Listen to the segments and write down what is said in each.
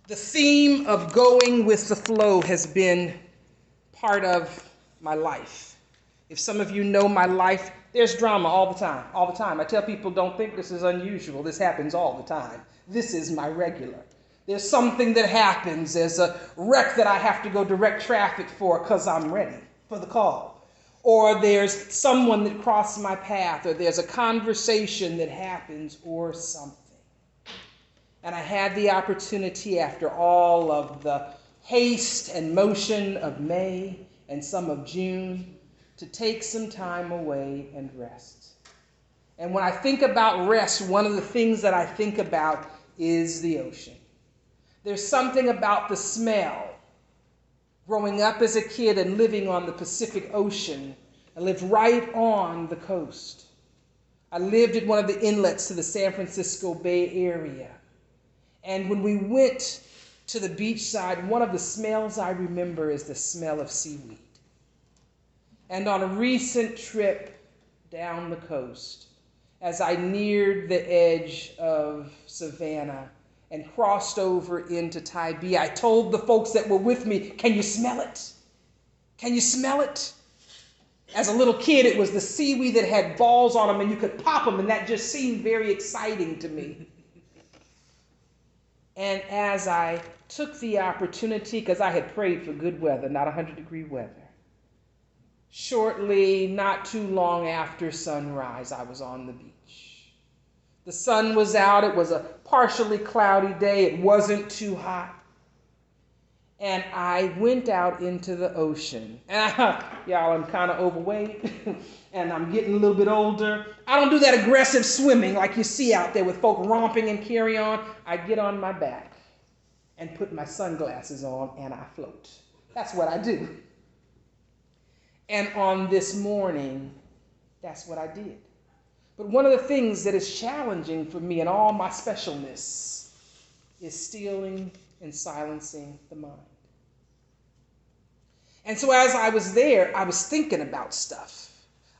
The theme of going with the flow has been part of my life. If some of you know my life, there's drama all the time, all the time. I tell people, don't think this is unusual. This happens all the time. This is my regular. There's something that happens. There's a wreck that I have to go direct traffic for because I'm ready for the call. Or there's someone that crossed my path, or there's a conversation that happens, or something. And I had the opportunity, after all of the haste and motion of May and some of June, to take some time away and rest. And when I think about rest, one of the things that I think about is the ocean. There's something about the smell. Growing up as a kid and living on the Pacific Ocean, I lived right on the coast. I lived at one of the inlets to the San Francisco Bay Area. And when we went to the beachside, one of the smells I remember is the smell of seaweed. And on a recent trip down the coast, as I neared the edge of Savannah and crossed over into Tybee, I told the folks that were with me, can you smell it? Can you smell it? As a little kid, it was the seaweed that had balls on them and you could pop them, and that just seemed very exciting to me. And as I took the opportunity, because I had prayed for good weather, not 100-degree weather, shortly, not too long after sunrise, I was on the beach. The sun was out. It was a partially cloudy day. It wasn't too hot. And I went out into the ocean. And y'all, I'm kind of overweight, and I'm getting a little bit older. I don't do that aggressive swimming like you see out there with folk romping and carry on. I get on my back and put my sunglasses on, and I float. That's what I do. And on this morning, that's what I did. But one of the things that is challenging for me in all my specialness is stealing and silencing the mind. And so as I was there, I was thinking about stuff.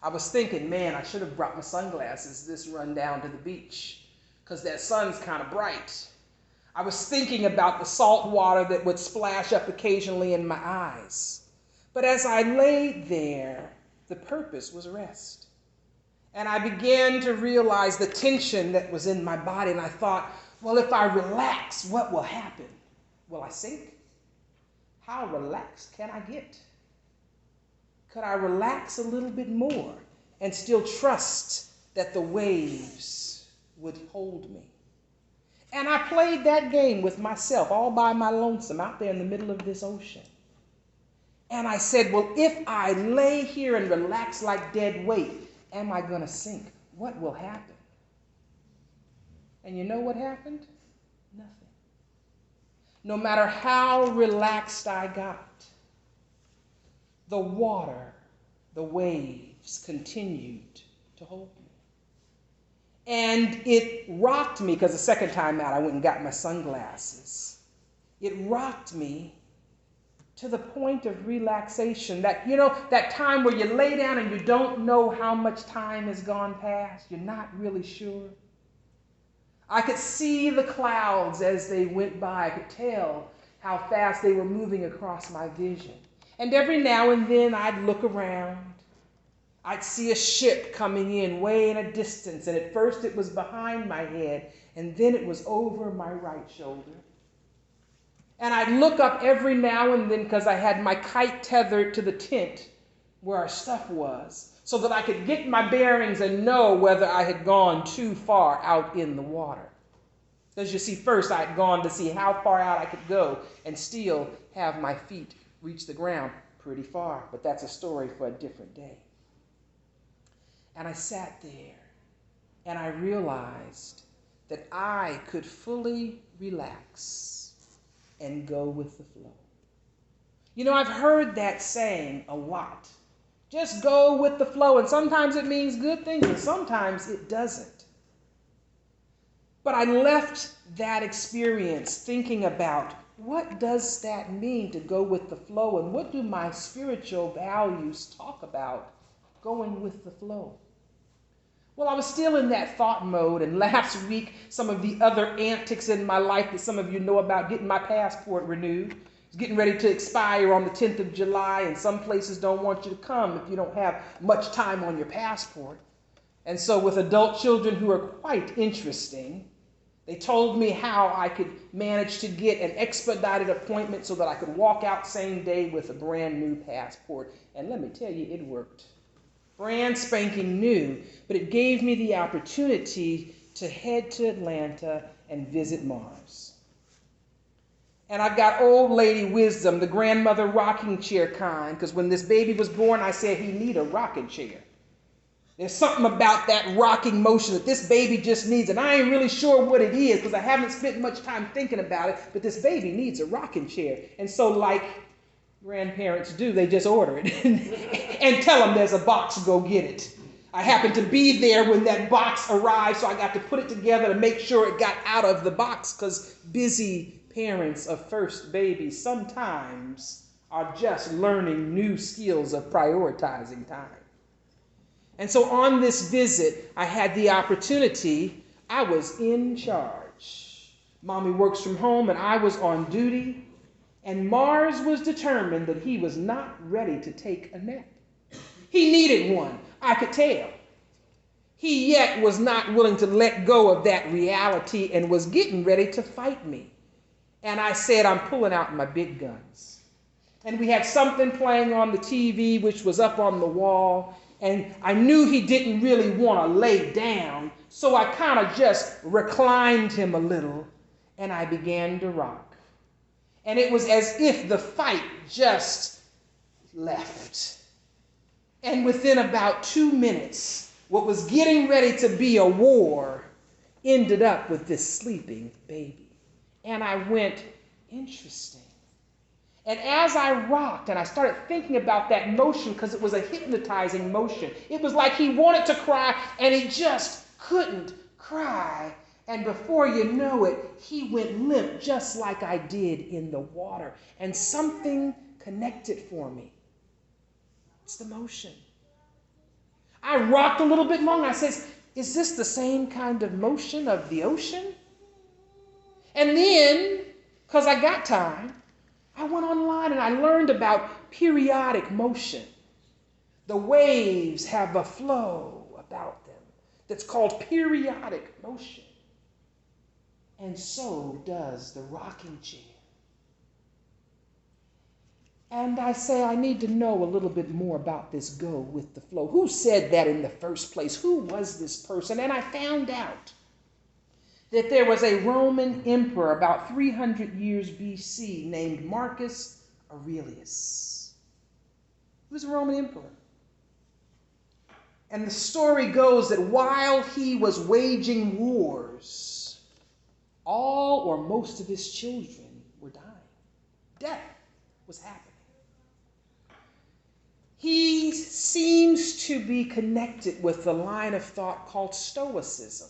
I was thinking, man, I should have brought my sunglasses this run down to the beach because that sun's kind of bright. I was thinking about the salt water that would splash up occasionally in my eyes. But as I lay there, the purpose was rest. And I began to realize the tension that was in my body, and I thought, well, if I relax, what will happen? Will I sink? How relaxed can I get? Could I relax a little bit more and still trust that the waves would hold me? And I played that game with myself, all by my lonesome, out there in the middle of this ocean. And I said, well, if I lay here and relax like dead weight, am I going to sink? What will happen? And you know what happened? Nothing. No matter how relaxed I got, the water, the waves continued to hold me. And it rocked me, because the second time out I went and got my sunglasses. It rocked me to the point of relaxation, that, you know, that time where you lay down and you don't know how much time has gone past. You're not really sure. I could see the clouds as they went by. I could tell how fast they were moving across my vision. And every now and then I'd look around. I'd see a ship coming in way in a distance, and at first it was behind my head, and then it was over my right shoulder. And I'd look up every now and then, because I had my kite tethered to the tent where our stuff was, so that I could get my bearings and know whether I had gone too far out in the water. Because you see, first I had gone to see how far out I could go and still have my feet reach the ground pretty far. But that's a story for a different day. And I sat there and I realized that I could fully relax and go with the flow. You know, I've heard that saying a lot. Just go with the flow. And sometimes it means good things, and sometimes it doesn't. But I left that experience thinking about, what does that mean to go with the flow? And what do my spiritual values talk about going with the flow? Well, I was still in that thought mode, and last week, some of the other antics in my life that some of you know about, getting my passport renewed. It's getting ready to expire on the 10th of July, and some places don't want you to come if you don't have much time on your passport. And so with adult children who are quite interesting, they told me how I could manage to get an expedited appointment so that I could walk out same day with a brand new passport. And let me tell you, it worked. Brand spanking new, but it gave me the opportunity to head to Atlanta and visit Mars. And I've got old lady wisdom, the grandmother rocking chair kind, because when this baby was born, I said he need a rocking chair. There's something about that rocking motion that this baby just needs, and I ain't really sure what it is because I haven't spent much time thinking about it, but this baby needs a rocking chair. And so like grandparents do, they just order it and tell them there's a box, go get it. I happened to be there when that box arrived, so I got to put it together to make sure it got out of the box, because busy parents of first babies sometimes are just learning new skills of prioritizing time. And so on this visit, I had the opportunity, I was in charge. Mommy works from home and I was on duty, and Mars was determined that he was not ready to take a nap. He needed one, I could tell. He yet was not willing to let go of that reality and was getting ready to fight me. And I said, I'm pulling out my big guns. And we had something playing on the TV, which was up on the wall. And I knew he didn't really want to lay down, so I kind of just reclined him a little, and I began to rock. And it was as if the fight just left. And within about 2 minutes, what was getting ready to be a war ended up with this sleeping baby. And I went, interesting. And as I rocked and I started thinking about that motion, because it was a hypnotizing motion, it was like he wanted to cry and he just couldn't cry. And before you know it, he went limp just like I did in the water. And something connected for me. It's the motion. I rocked a little bit longer. I says, is this the same kind of motion of the ocean? And then, because I got time, I went online and I learned about periodic motion. The waves have a flow about them that's called periodic motion. And so does the rocking chair. And I say, I need to know a little bit more about this go with the flow. Who said that in the first place? Who was this person? And I found out that there was a Roman emperor about 300 years BC named Marcus Aurelius. He was a Roman emperor. And the story goes that while he was waging wars, all or most of his children were dying. Death was happening. He seems to be connected with the line of thought called Stoicism.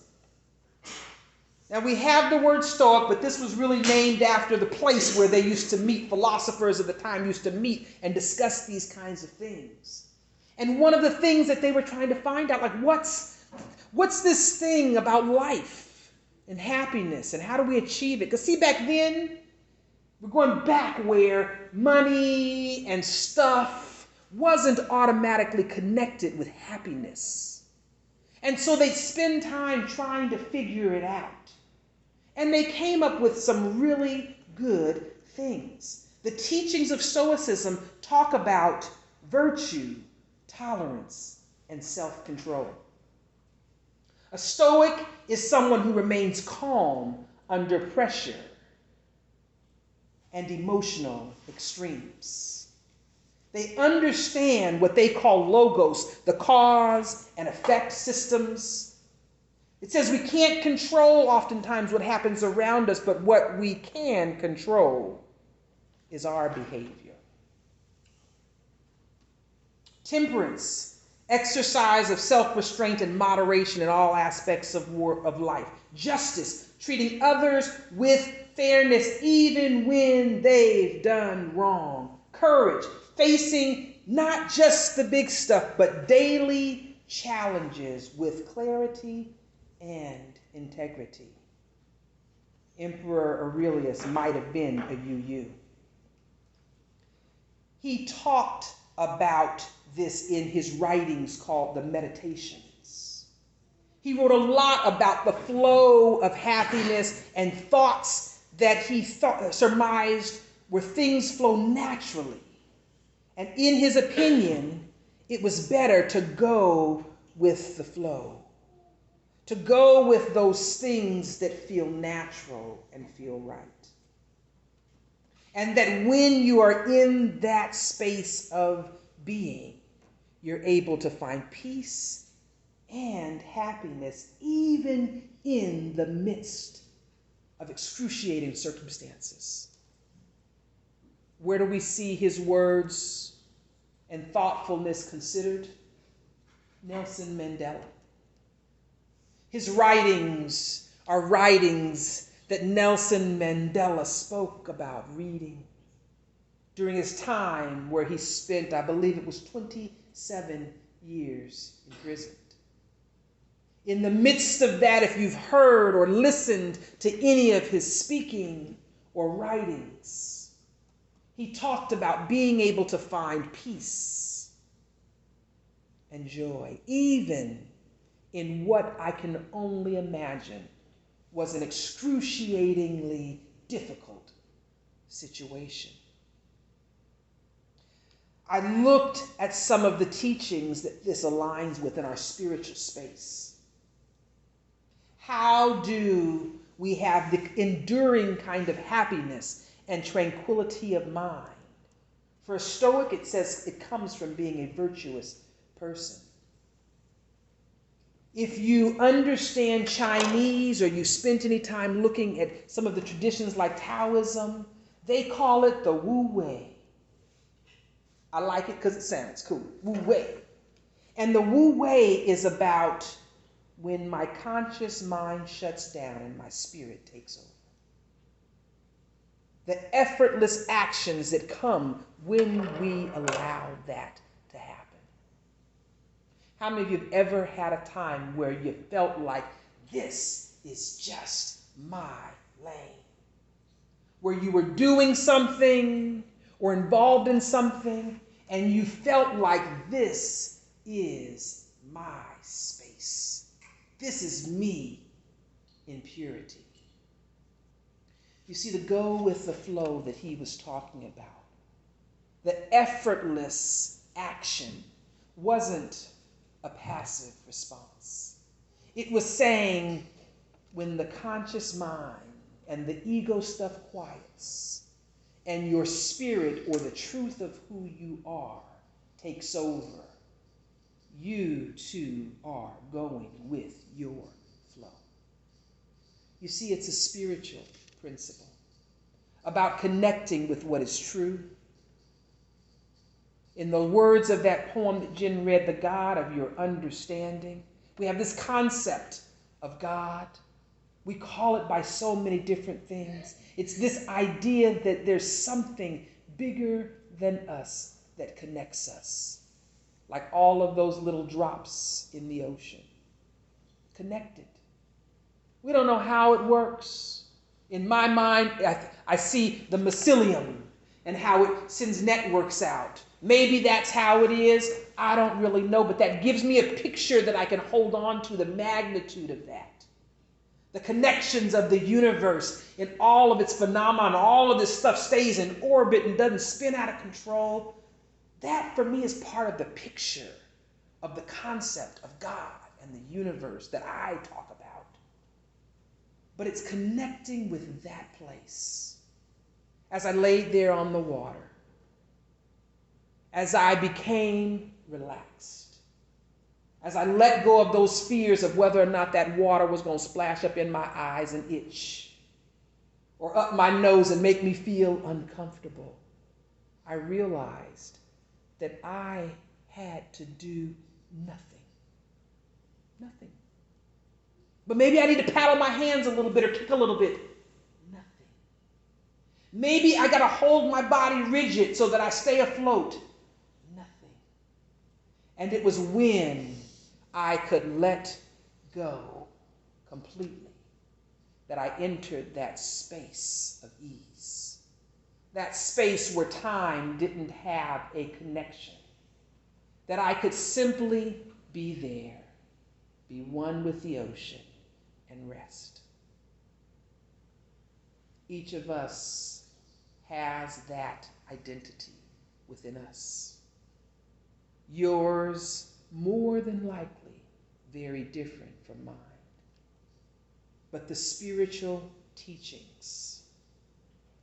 Now, we have the word Stoic, but this was really named after the place where they used to meet. Philosophers of the time used to meet and discuss these kinds of things. And one of the things that they were trying to find out, like, what's this thing about life and happiness, and how do we achieve it? Because see, back then, we're going back where money and stuff wasn't automatically connected with happiness. And so they'd spend time trying to figure it out. And they came up with some really good things. The teachings of Stoicism talk about virtue, tolerance, and self-control. A Stoic is someone who remains calm under pressure and emotional extremes. They understand what they call logos, the cause and effect systems. It says we can't control oftentimes what happens around us, but what we can control is our behavior. Temperance, exercise of self-restraint and moderation in all aspects of life. Justice, treating others with fairness even when they've done wrong. Courage, facing not just the big stuff, but daily challenges with clarity and integrity. Emperor Aurelius might have been a UU. He talked about this in his writings called the Meditations. He wrote a lot about the flow of happiness and thoughts that he surmised where things flow naturally. And in his opinion, it was better to go with the flow, to go with those things that feel natural and feel right. And that when you are in that space of being, you're able to find peace and happiness even in the midst of excruciating circumstances. Where do we see his words and thoughtfulness considered? Nelson Mandela. His writings are writings that Nelson Mandela spoke about reading during his time where he spent, I believe it was 27 years imprisoned. In the midst of that, if you've heard or listened to any of his speaking or writings, he talked about being able to find peace and joy, even in what I can only imagine was an excruciatingly difficult situation. I looked at some of the teachings that this aligns with in our spiritual space. How do we have the enduring kind of happiness and tranquility of mind? For a Stoic, it says it comes from being a virtuous person. If you understand Chinese or you spent any time looking at some of the traditions like Taoism, they call it the Wu Wei. I like it because it sounds cool. Wu Wei. And the Wu Wei is about when my conscious mind shuts down and my spirit takes over. The effortless actions that come when we allow that to happen. How many of you have ever had a time where you felt like this is just my lane? Where you were doing something or involved in something and you felt like this is my space. This is me in purity. You see, to go with the flow that he was talking about, the effortless action wasn't a passive response. It was saying, when the conscious mind and the ego stuff quiets and your spirit or the truth of who you are takes over, you too are going with your flow. You see, it's a spiritual principle about connecting with what is true. In the words of that poem that Jen read, the God of your understanding, we have this concept of God. We call it by so many different things. It's this idea that there's something bigger than us that connects us, like all of those little drops in the ocean, connected. We don't know how it works. In my mind, I see the mycelium and how it sends networks out. Maybe that's how it is. I don't really know, but that gives me a picture that I can hold on to, the magnitude of that. The connections of the universe in all of its phenomena, all of this stuff stays in orbit and doesn't spin out of control. That, for me, is part of the picture of the concept of God and the universe that I talk about. But it's connecting with that place. As I laid there on the water, as I became relaxed, as I let go of those fears of whether or not that water was going to splash up in my eyes and itch, or up my nose and make me feel uncomfortable, I realized that I had to do nothing. Nothing. But maybe I need to paddle my hands a little bit or kick a little bit. Nothing. Maybe I got to hold my body rigid so that I stay afloat. Nothing. And it was when I could let go completely, that I entered that space of ease, that space where time didn't have a connection, that I could simply be there, be one with the ocean, and rest. Each of us has that identity within us. Yours, more than likely, very different from mine. But the spiritual teachings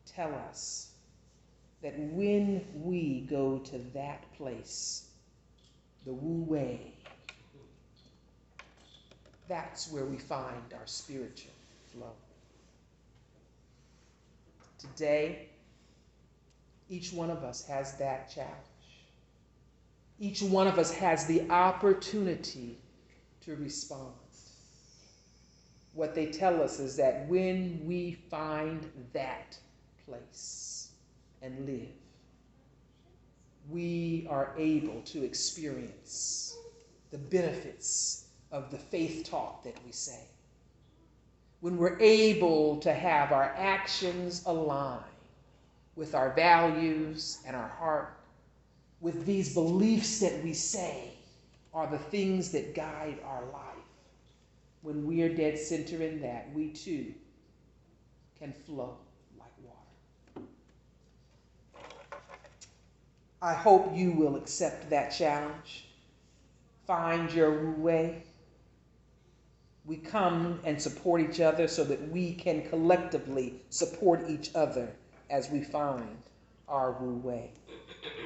tell us that when we go to that place, the Wu Wei, that's where we find our spiritual flow. Today, each one of us has that challenge. Each one of us has the opportunity to respond. What they tell us is that when we find that place and live, we are able to experience the benefits of the faith talk that we say. When we're able to have our actions align with our values and our heart, with these beliefs that we say are the things that guide our life. When we are dead center in that, we too can flow like water. I hope you will accept that challenge. Find your Wu Wei. We come and support each other so that we can collectively support each other as we find our Wu Wei.